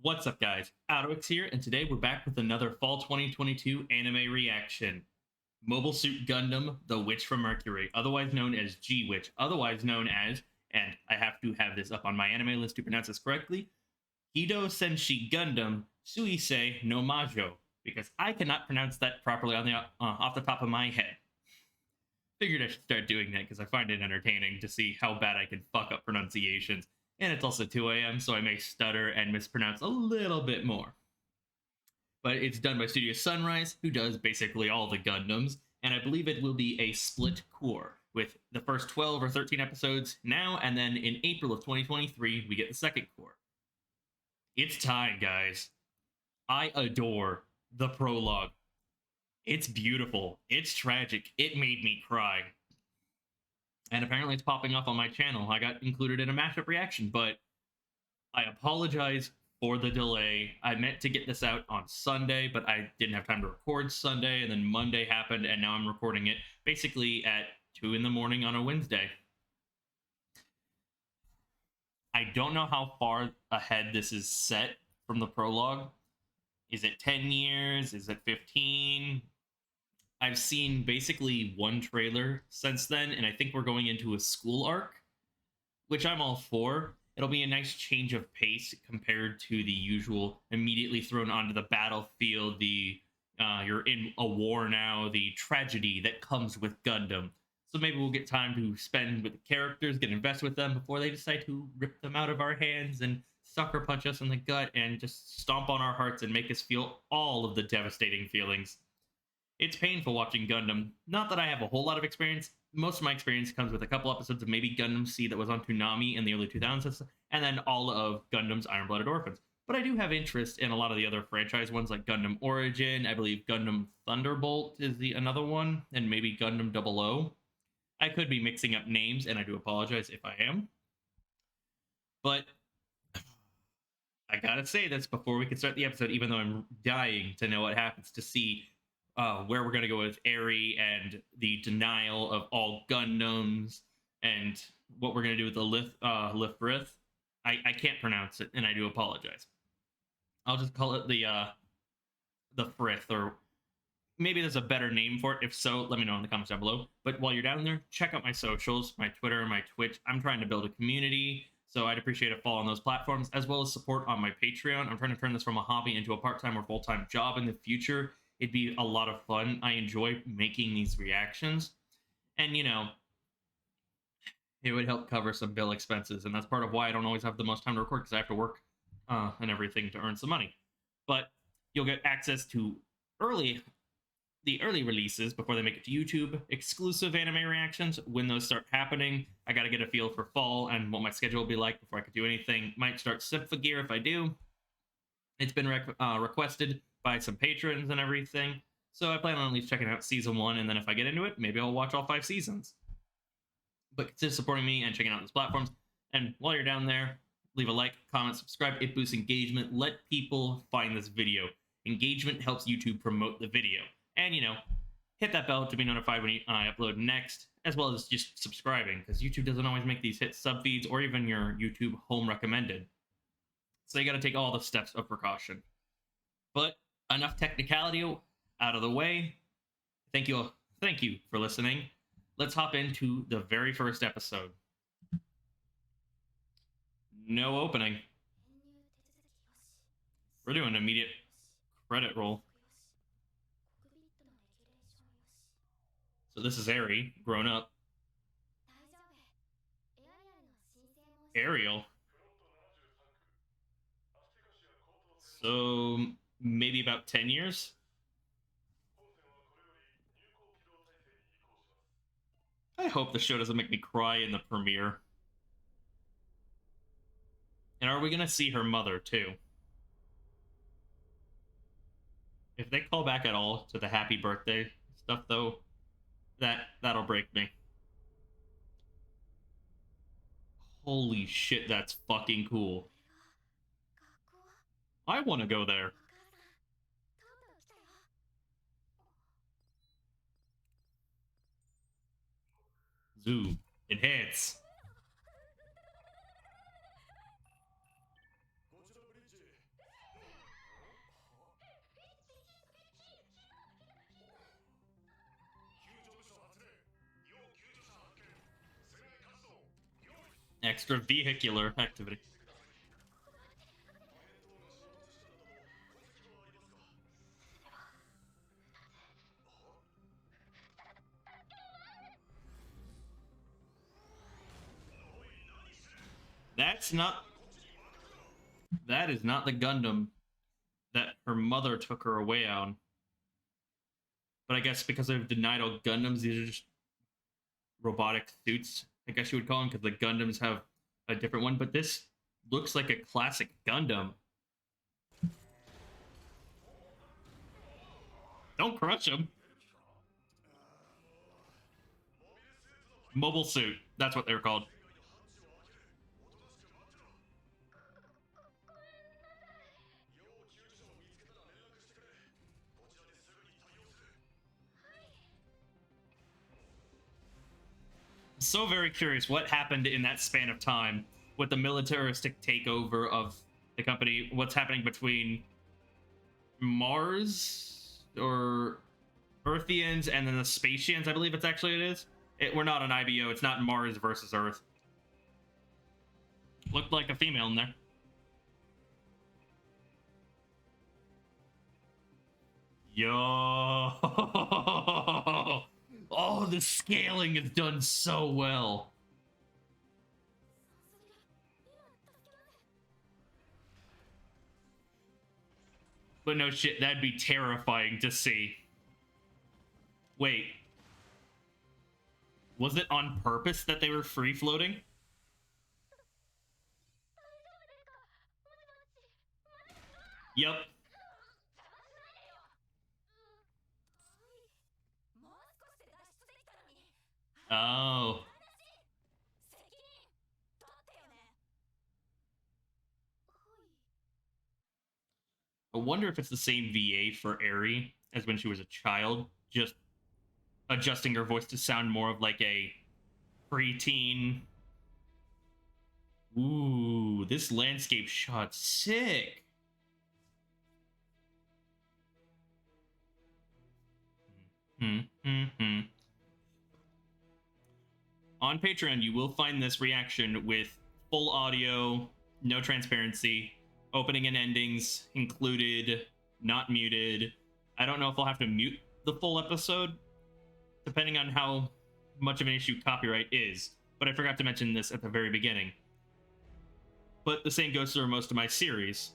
What's up, guys? AlduicS here, and today we're back with another Fall 2022 anime reaction. Mobile Suit Gundam, The Witch from Mercury, otherwise known as G-Witch, otherwise known as, and I have to have this up on my anime list to pronounce this correctly, Kidou Senshi Gundam Suisei no Majo, because I cannot pronounce that properly on the off the top of my head. Figured I should start doing that because I find it entertaining to see how bad I can fuck up pronunciations. And it's also 2 a.m., so I may stutter and mispronounce a little bit more. But it's done by Studio Sunrise, who does basically all the Gundams, and I believe it will be a split core, with the first 12 or 13 episodes now, and then in April of 2023, we get the second core. It's time, guys. I adore the prologue. It's beautiful. It's tragic. It made me cry. And apparently it's popping up on my channel. I got included in a mashup reaction, but I apologize for the delay. I meant to get this out on Sunday, but I didn't have time to record Sunday, and then Monday happened, and now I'm recording it basically at 2 in the morning on a Wednesday. I don't know how far ahead this is set from the prologue. Is it 10 years? Is it 15? I've seen basically one trailer since then, and I think we're going into a school arc, which I'm all for. It'll be a nice change of pace compared to the usual immediately thrown onto the battlefield, the you're in a war now, the tragedy that comes with Gundam. So maybe we'll get time to spend with the characters, get invested with them before they decide to rip them out of our hands and sucker punch us in the gut and just stomp on our hearts and make us feel all of the devastating feelings. It's painful watching Gundam. Not that I have a whole lot of experience. Most of my experience comes with a couple episodes of maybe Gundam Seed that was on Toonami in the early 2000s, and then all of Gundam's Iron-Blooded Orphans. But I do have interest in a lot of the other franchise ones like Gundam Origin. I believe Gundam Thunderbolt is another one, and maybe Gundam 00. I could be mixing up names, and I do apologize if I am. But I gotta say this before we can start the episode, even though I'm dying to know what happens, to see where we're going to go with Eri and the denial of all Gundams and what we're going to do with the Lifrith. I can't pronounce it, and I do apologize. I'll just call it the Frith, or maybe there's a better name for it. If so, let me know in the comments down below. But while you're down there, check out my socials, my Twitter, my Twitch. I'm trying to build a community, so I'd appreciate a follow on those platforms, as well as support on my Patreon. I'm trying to turn this from a hobby into a part-time or full-time job in the future. It'd be a lot of fun. I enjoy making these reactions. And, you know, it would help cover some bill expenses. And that's part of why I don't always have the most time to record, because I have to work and everything to earn some money. But you'll get access to the early releases before they make it to YouTube, exclusive anime reactions when those start happening. I got to get a feel for fall and what my schedule will be like before I could do anything. Might start Symphogear if I do. It's been requested by some patrons and everything, so I plan on at least checking out season 1, and then if I get into it, maybe I'll watch all 5 seasons. But consider supporting me and checking out these platforms, and while you're down there, leave a like, comment, subscribe. It boosts engagement. Let people find this video. Engagement helps YouTube promote the video, and, you know, hit that bell to be notified when I upload next, as well as just subscribing, because YouTube doesn't always make these hit sub feeds or even your YouTube home recommended, so you got to take all the steps of precaution. But enough technicality out of the way. Thank you for listening. Let's hop into the very first episode. No opening. We're doing an immediate credit roll. So this is Eri, grown up. Ariel. So maybe about 10 years? I hope the show doesn't make me cry in the premiere. And are we going to see her mother, too? If they call back at all to the happy birthday stuff, though, that'll break me. Holy shit, that's fucking cool. I want to go there. Zoom. Enhance. Extra vehicular activity. That is not the Gundam that her mother took her away on. But I guess because they've denied all Gundams, these are just robotic suits, I guess you would call them, because the Gundams have a different one. But this looks like a classic Gundam. Don't crush him. Mobile suit. That's what they were called. So very curious what happened in that span of time with the militaristic takeover of the company. What's happening between Mars or Earthians and then the Spatians, I believe it is. We're not an IBO. It's not Mars versus Earth. Looked like a female in there. Yo. Oh, the scaling is done so well. But no shit, that'd be terrifying to see. Wait. Was it on purpose that they were free floating? Yep. Oh. I wonder if it's the same VA for Eri as when she was a child, just adjusting her voice to sound more of like a preteen. Ooh, this landscape shot's sick. On Patreon, you will find this reaction with full audio, no transparency, opening and endings included, not muted. I don't know if I'll have to mute the full episode, depending on how much of an issue copyright is. But I forgot to mention this at the very beginning. But the same goes for most of my series.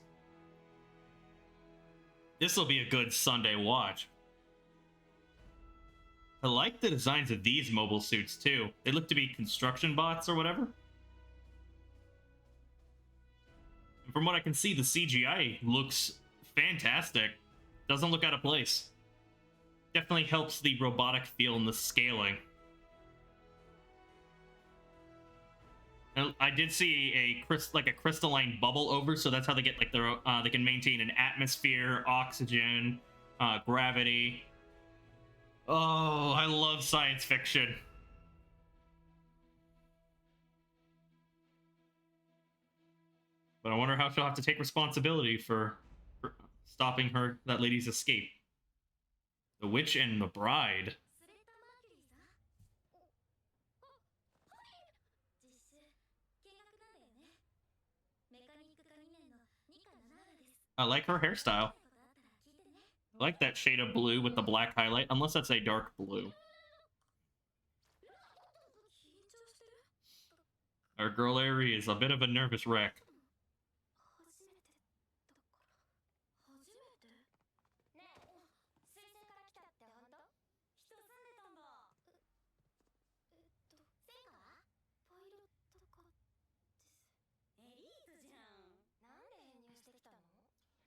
This will be a good Sunday watch. I like the designs of these mobile suits, too. They look to be construction bots or whatever. And from what I can see, the CGI looks fantastic. Doesn't look out of place. Definitely helps the robotic feel and the scaling. And I did see a crystalline bubble over, so that's how they get like they can maintain an atmosphere, oxygen, gravity. Oh, I love science fiction. But I wonder how she'll have to take responsibility for stopping that lady's escape. The Witch and the Bride. I like her hairstyle. I like that shade of blue with the black highlight, unless that's a dark blue. Our girl Eri is a bit of a nervous wreck.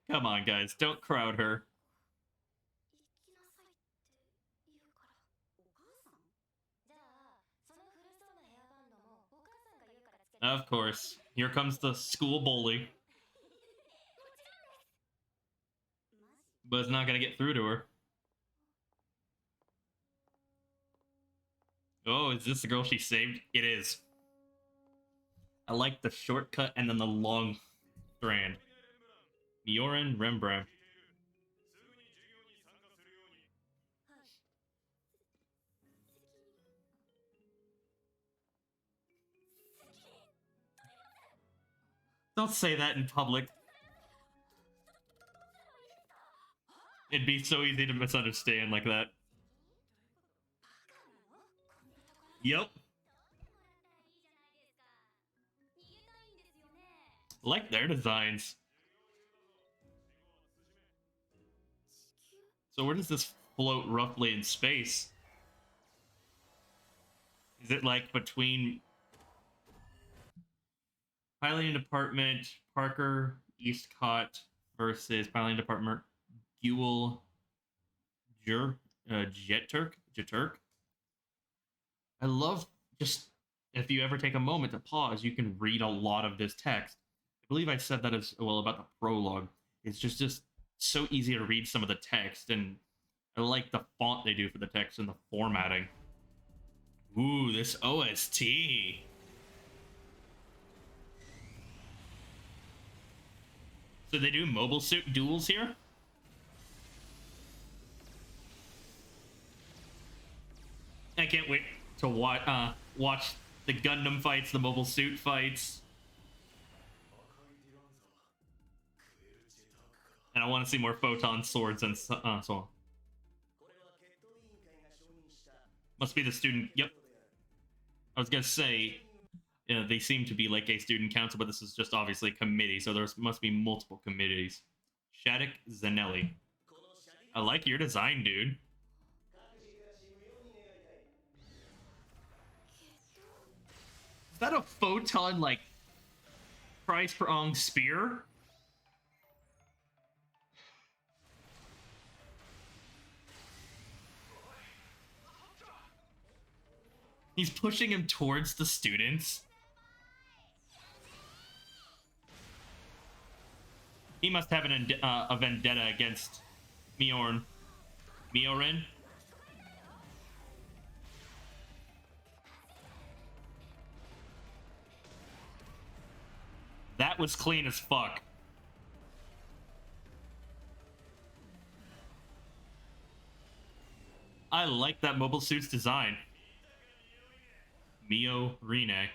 Come on, guys, don't crowd her. Of course. Here comes the school bully. But it's not gonna get through to her. Oh, is this the girl she saved? It is. I like the shortcut and then the long strand. Mioran Rembrandt. Don't say that in public. It'd be so easy to misunderstand like that. Yep. I like their designs. So where does this float roughly in space? Is it like between piloting department Parker Eastcott versus piloting department Guel Jeturk? I love just if you ever take a moment to pause, you can read a lot of this text. I believe I said that as well about the prologue. It's just so easy to read some of the text, and I like the font they do for the text and the formatting. Ooh, this OST. So they do mobile suit duels here? I can't wait to watch the Gundam fights, the mobile suit fights. And I want to see more photon swords and so on. Must be the student. Yep. I was gonna say, they seem to be like a student council, but this is just obviously a committee, so there must be multiple committees. Shattuck Zanelli. I like your design, dude. Is that a photon, like, price-pronged spear? He's pushing him towards the students. He must have a vendetta against Miorin. That was clean as fuck. I like that mobile suit's design. Mio Rine.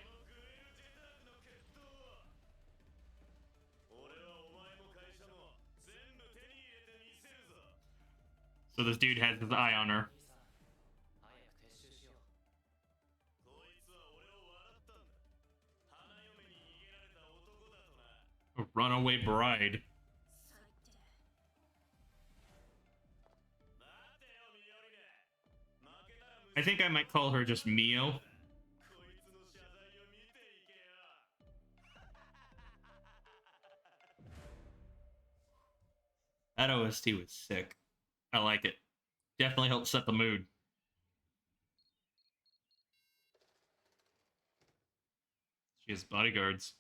So this dude has his eye on her. A runaway bride. I think I might call her just Mio. That OST was sick. I like it. Definitely helped set the mood. She has bodyguards.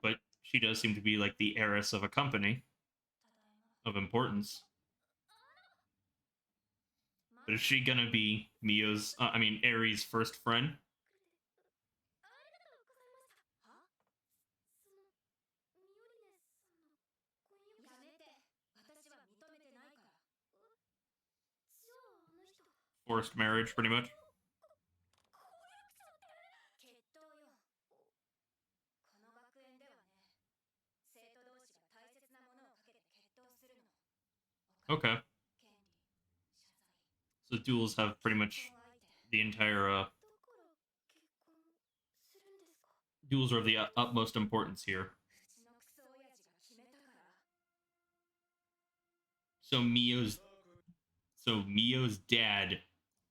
But she does seem to be like the heiress of a company of importance. But is she gonna be Mio's, Aries' first friend? Forced marriage, pretty much. Okay. So duels have pretty much the entire, duels are of the utmost importance here. So Mio's dad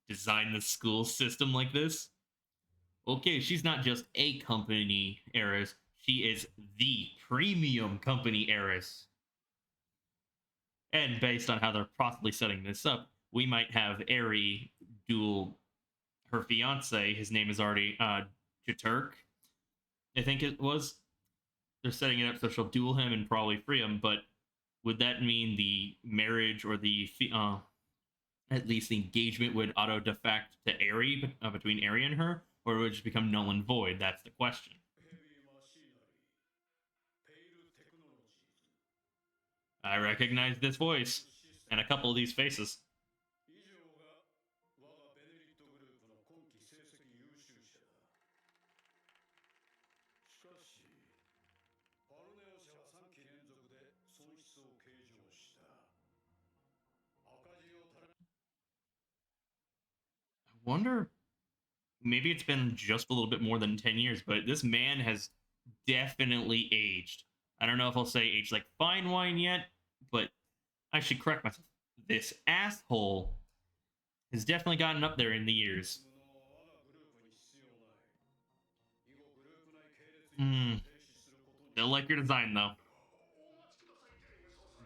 designed the school system like this? Okay, she's not just a company heiress, she is the premium company heiress. And based on how they're possibly setting this up, we might have Eri duel her fiance. His name is already Jeturk, I think it was. They're setting it up so she'll duel him and probably free him, but would that mean the marriage or the at least the engagement would auto defact to Eri, between Eri and her, or would it just become null and void? That's the question. I recognize this voice and a couple of these faces. wonder, maybe it's been just a little bit more than 10 years, but this man has definitely aged. I don't know if I'll say aged like fine wine yet, but I should correct myself. This asshole has definitely gotten up there in the years. Hmm. Still like your design, though.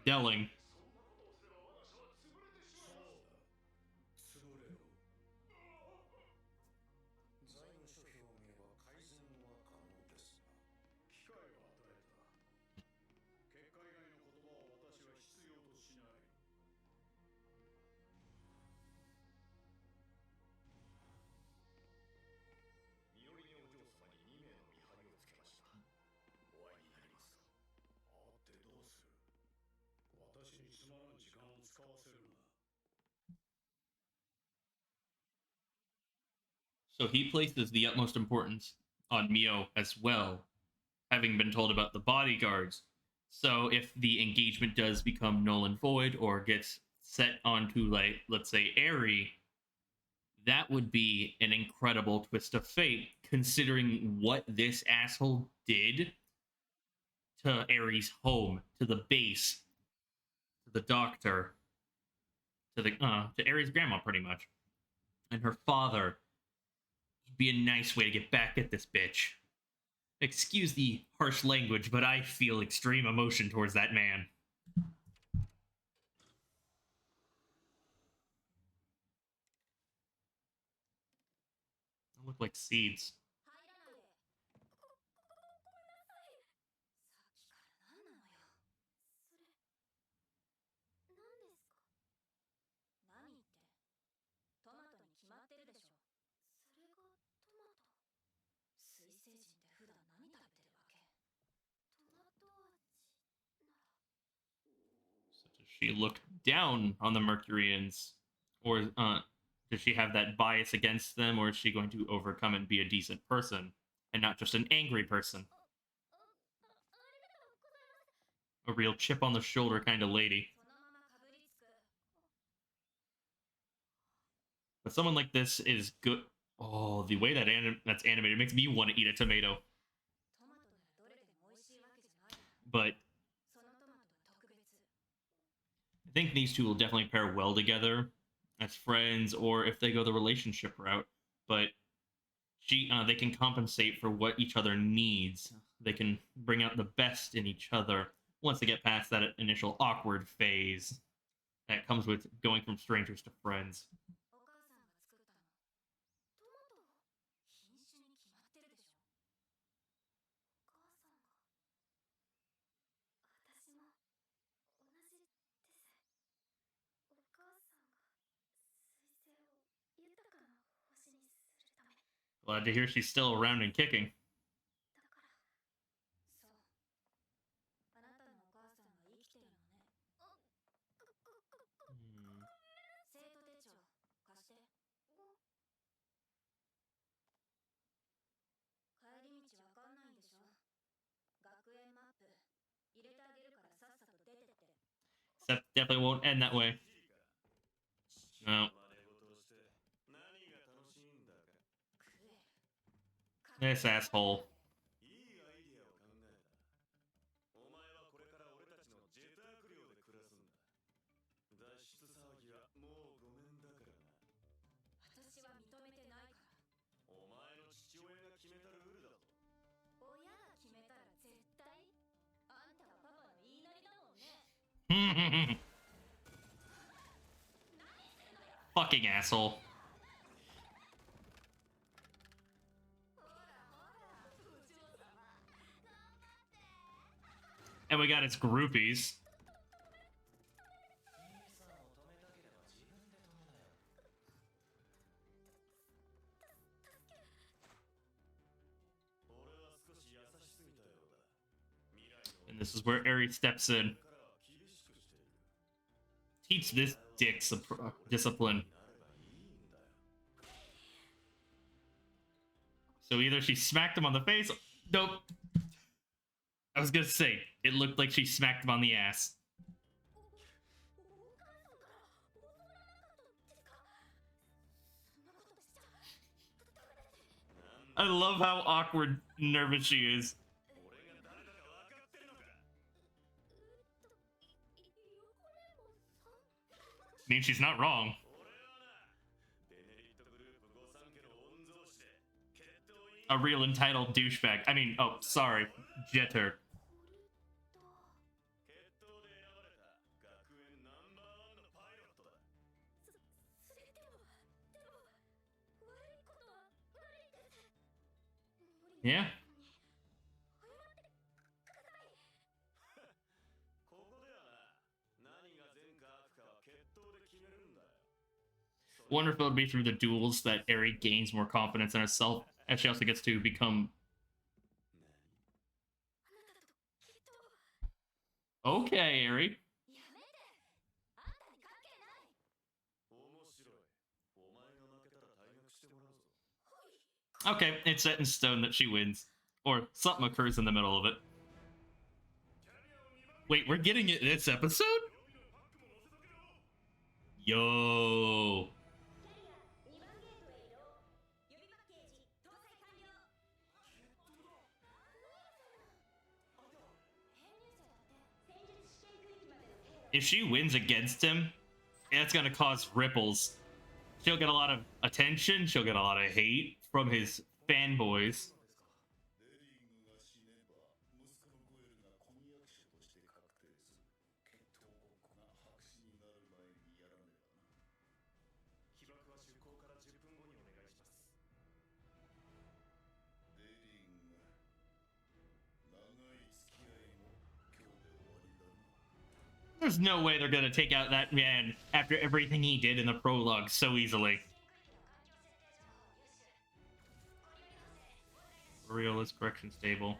Delling. So he places the utmost importance on Mio as well, having been told about the bodyguards. So if the engagement does become null and void or gets set onto, like, let's say, Eri, that would be an incredible twist of fate, considering what this asshole did to Eri's home, to the base, to the doctor, to Eri's grandma, pretty much, and her father. It'd be a nice way to get back at this bitch. Excuse the harsh language, but I feel extreme emotion towards that man. They look like seeds. So does she look down on the Mercurians? Or does she have that bias against them? Or is she going to overcome and be a decent person? And not just an angry person? A real chip on the shoulder kind of lady. But someone like this is good. Oh, the way that's animated makes me want to eat a tomato. But I think these two will definitely pair well together as friends, or if they go the relationship route. But they can compensate for what each other needs. They can bring out the best in each other once they get past that initial awkward phase that comes with going from strangers to friends. Glad to hear she's still around and kicking. Except definitely won't end that way. No. This asshole. Fucking asshole. And we got its groupies. And this is where Eri steps in. Teach this dick discipline. So either she smacked him on the face. Nope. I was gonna say, it looked like she smacked him on the ass. I love how awkward, nervous she is. I mean, she's not wrong. A real entitled douchebag. I mean, oh, sorry. Jetter. Yeah. Wonder if it'll be through the duels that Eri gains more confidence in herself, as she also gets to become... Okay, Eri. Okay, it's set in stone that she wins. Or something occurs in the middle of it. Wait, we're getting it this episode? Yo. If she wins against him, that's gonna cause ripples. She'll get a lot of attention, she'll get a lot of hate from his fanboys. There's no way they're gonna take out that man after everything he did in the prologue so easily. Realist correction stable.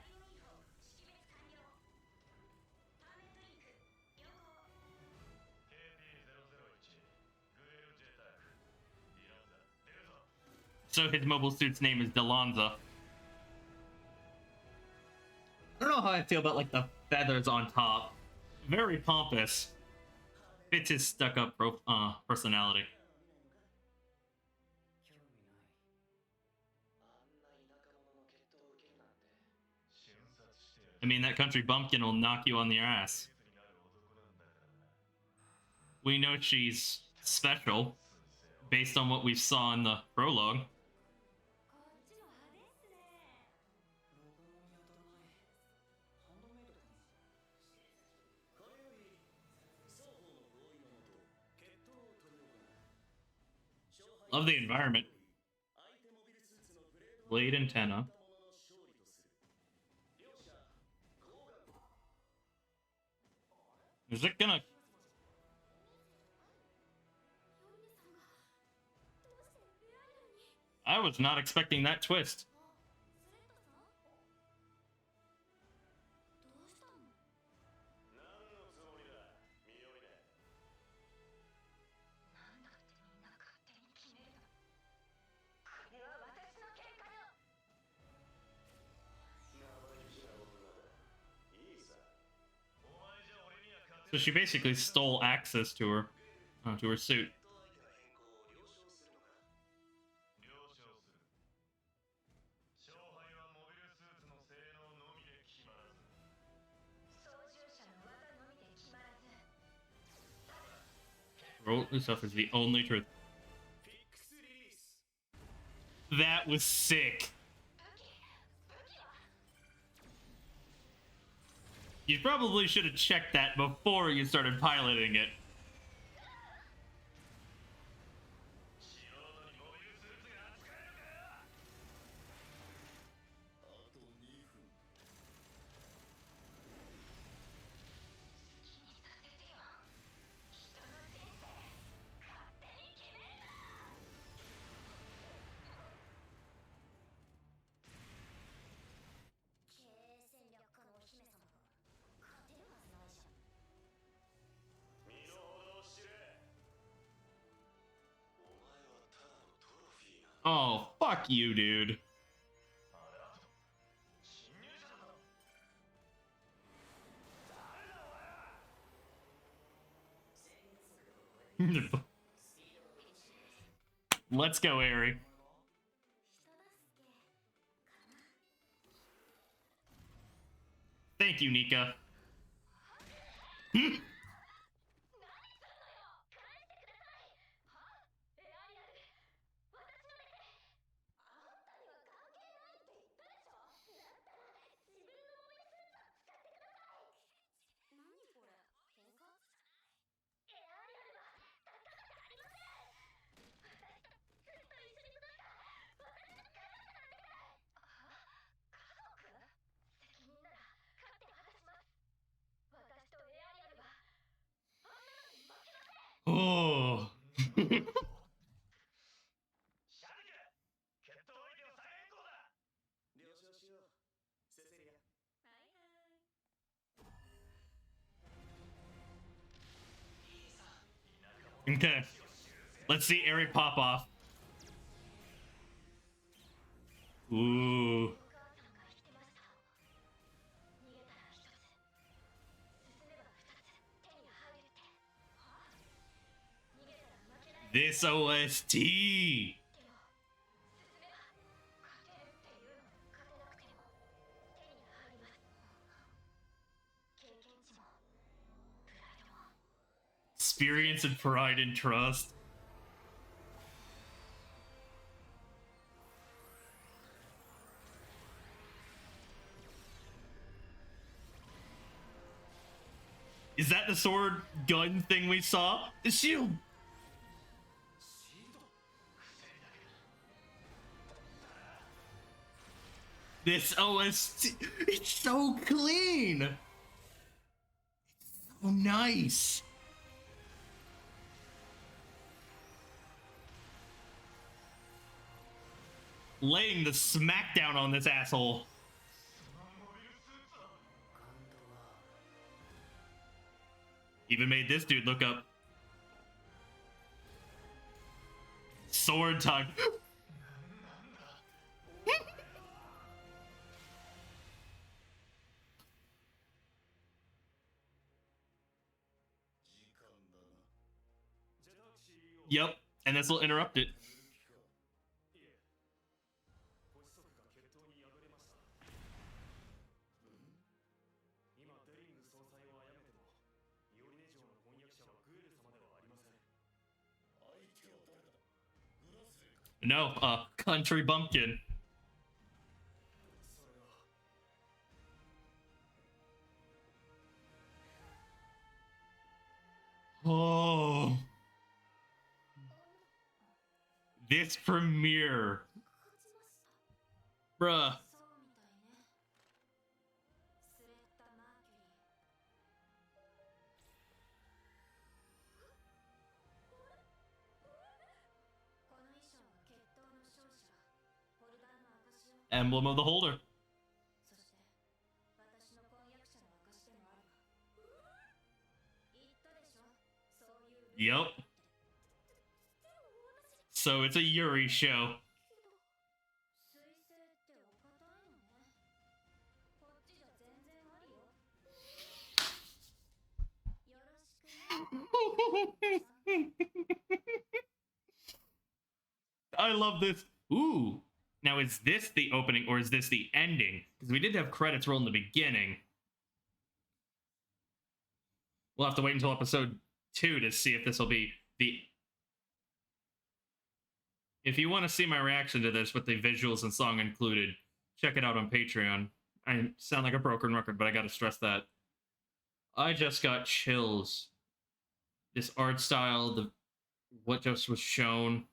So his mobile suit's name is Delonza. I don't know how I feel about like the feathers on top. Very pompous. Fits his stuck-up personality. I mean, that country bumpkin will knock you on the ass. We know she's special, based on what we saw in the prologue. Love the environment. Blade antenna. Is it gonna... I was not expecting that twist. So she basically stole access to her suit. Roll this up is the only truth. That was sick. You probably should have checked that before you started piloting it. Oh, fuck you, dude. Let's go, Eri. Thank you, Nika. Oh. Okay. Let's see Eri pop off. Ooh. This OST. Experience and pride and trust. Is that the sword gun thing we saw? The shield! This OST, it's so clean! It's so nice! Laying the smackdown on this asshole. Even made this dude look up. Sword time. Yep, and this will interrupt it. No, country bumpkin. Oh. This premiere. Bruh. Emblem of the holder. Yep. So it's a Yuri show. I love this. Ooh. Now, is this the opening or is this the ending? Because we did have credits roll in the beginning. We'll have to wait until episode 2 to see if this will be the... If you want to see my reaction to this with the visuals and song included, check it out on Patreon. I sound like a broken record, but I gotta stress that. I just got chills. This art style, what just was shown.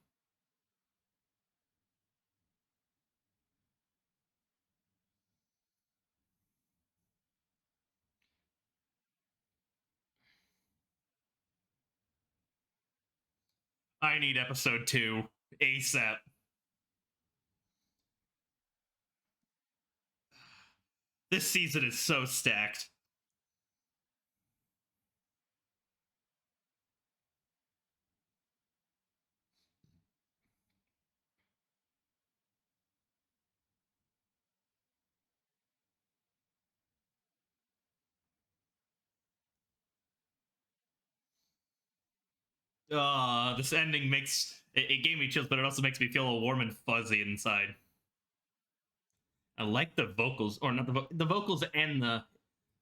I need episode 2 ASAP. This season is so stacked. This ending makes... It gave me chills, but it also makes me feel all warm and fuzzy inside. I like the vocals, or not the vocals and the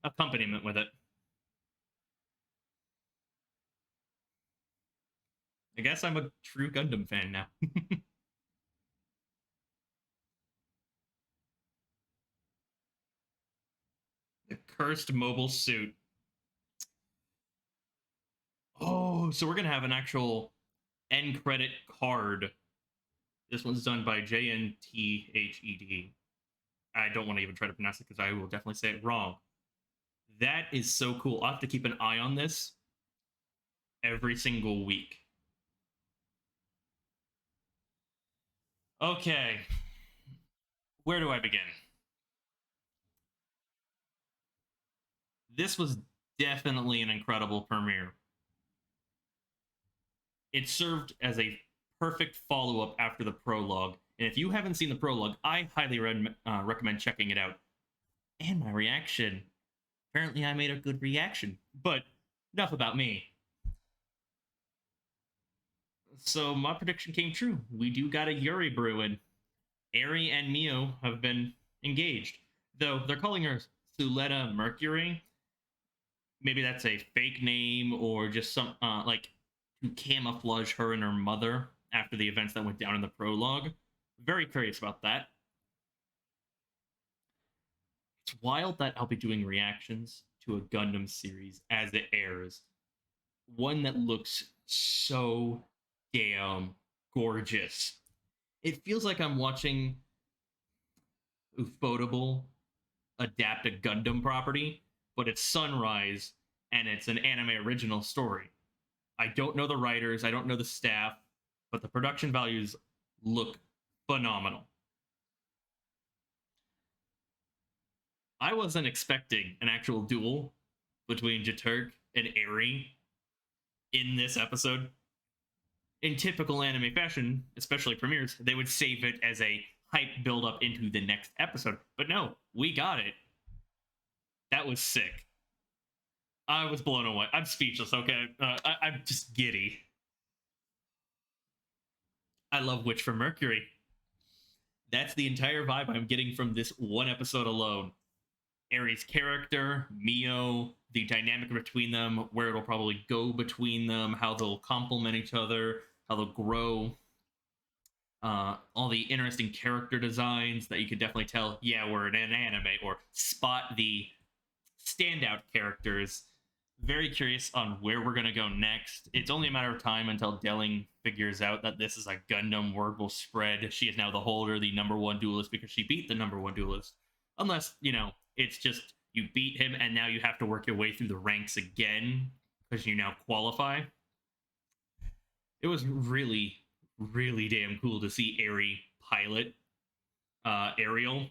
accompaniment with it. I guess I'm a true Gundam fan now. The cursed mobile suit. Oh, so we're gonna have an actual end credit card. This one's done by JNTHED. I don't want to even try to pronounce it because I will definitely say it wrong. That is so cool. I'll have to keep an eye on this every single week. Okay. Where do I begin? This was definitely an incredible premiere. It served as a perfect follow up after the prologue. And if you haven't seen the prologue, I highly recommend checking it out. And my reaction. Apparently, I made a good reaction. But enough about me. So my prediction came true. We do got a Yuri brewing. Eri and Mio have been engaged. Though they're calling her Suletta Mercury. Maybe that's a fake name or just some, like, to camouflage her and her mother after the events that went down in the prologue. Very curious about that. It's wild that I'll be doing reactions to a Gundam series as it airs. One that looks so damn gorgeous. It feels like I'm watching Ufotable adapt a Gundam property, but it's Sunrise and it's an anime original story. I don't know the writers, I don't know the staff, but the production values look phenomenal. I wasn't expecting an actual duel between Jaturk and Eri in this episode. In typical anime fashion, especially premieres, they would save it as a hype build up into the next episode. But no, we got it. That was sick. I was blown away. I'm speechless, okay? I'm just giddy. I love Witch from Mercury. That's the entire vibe I'm getting from this one episode alone. Eri's character, Mio, the dynamic between them, where it'll probably go between them, how they'll complement each other, how they'll grow. All the interesting character designs that you can definitely tell, yeah, we're in an anime, or spot the standout characters. Very curious on where we're going to go next. It's only a matter of time until Delling figures out that this is a Gundam word will spread. She is now the holder, the number one duelist, because she beat the number one duelist. Unless, you know, it's just you beat him and now you have to work your way through the ranks again because you now qualify. It was really, really damn cool to see Eri pilot Ariel.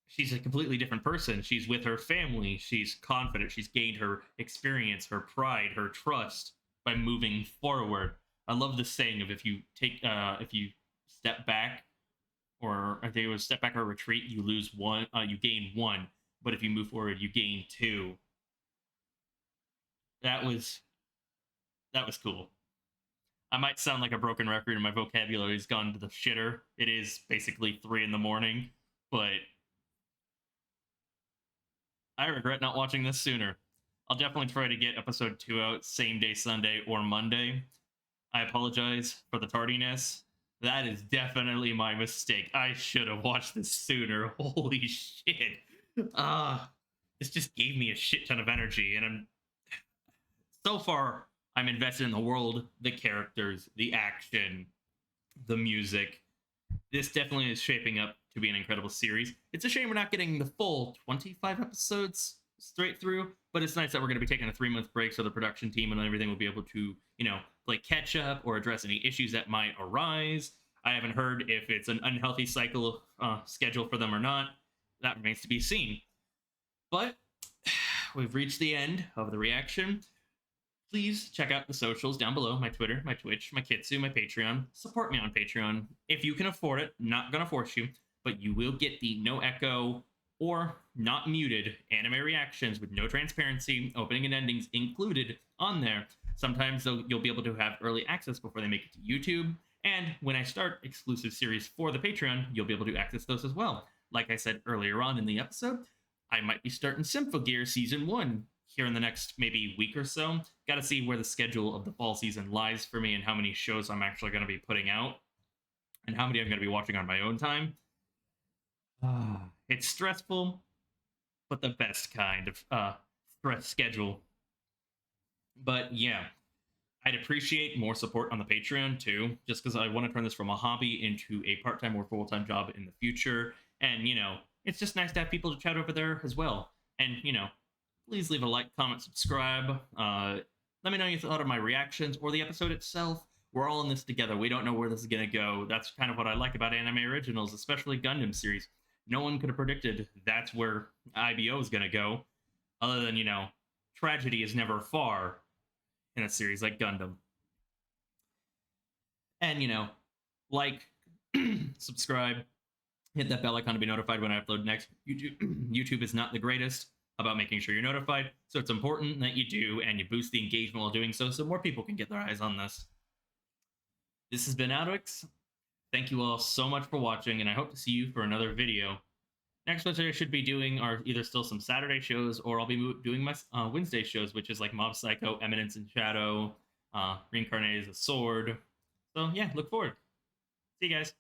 She's a completely different person. She's with her family. She's confident. She's gained her experience, her pride, her trust by moving forward. I love the saying of if you step back, or if they would step back or retreat, you lose one, you gain one. But if you move forward, you gain two. That was cool. I might sound like a broken record and my vocabulary's gone to the shitter. It is basically 3 a.m, but I regret not watching this sooner. I'll definitely try to get episode 2 out same day Sunday or Monday. I apologize for the tardiness. That is definitely my mistake. I should have watched this sooner. Holy shit. This just gave me a shit ton of energy, and so far I'm invested in the world, the characters, the action, the music. This definitely is shaping up to be an incredible series. It's a shame we're not getting the full 25 episodes straight through, but it's nice that we're going to be taking a 3-month break so the production team and everything will be able to, you know, play catch up or address any issues that might arise. I haven't heard if it's an unhealthy cycle schedule for them or not. That remains to be seen. But we've reached the end of the reaction. Please check out the socials down below, my Twitter, my Twitch, my Kitsu, my Patreon. Support me on Patreon. If you can afford it, not gonna force you, but you will get the no echo or not muted anime reactions with no transparency, opening and endings included on there. Sometimes you'll be able to have early access before they make it to YouTube. And when I start exclusive series for the Patreon, you'll be able to access those as well. Like I said earlier on in the episode, I might be starting Symphogear Season 1 here in the next maybe week or so. Got to see where the schedule of the fall season lies for me and how many shows I'm actually going to be putting out and how many I'm going to be watching on my own time. It's stressful, but the best kind of stress schedule. But yeah, I'd appreciate more support on the Patreon too, just because I want to turn this from a hobby into a part-time or full-time job in the future. And, it's just nice to have people to chat over there as well. And, please leave a like, comment, subscribe. Let me know your thought of my reactions or the episode itself. We're all in this together. We don't know where this is going to go. That's kind of what I like about anime originals, especially Gundam series. No one could have predicted that's where IBO is going to go, other than, tragedy is never far in a series like Gundam. And, like, subscribe, hit that bell icon to be notified when I upload next. YouTube is not the greatest about making sure you're notified, so it's important that you do, and you boost the engagement while doing so more people can get their eyes on this. This has been AlduicS. Thank you all so much for watching, and I hope to see you for another video. Next Wednesday I should be doing are either still some Saturday shows, or I'll be doing my Wednesday shows, which is like Mob Psycho, Eminence in Shadow, Reincarnated as a Sword. So yeah, look forward. See you guys.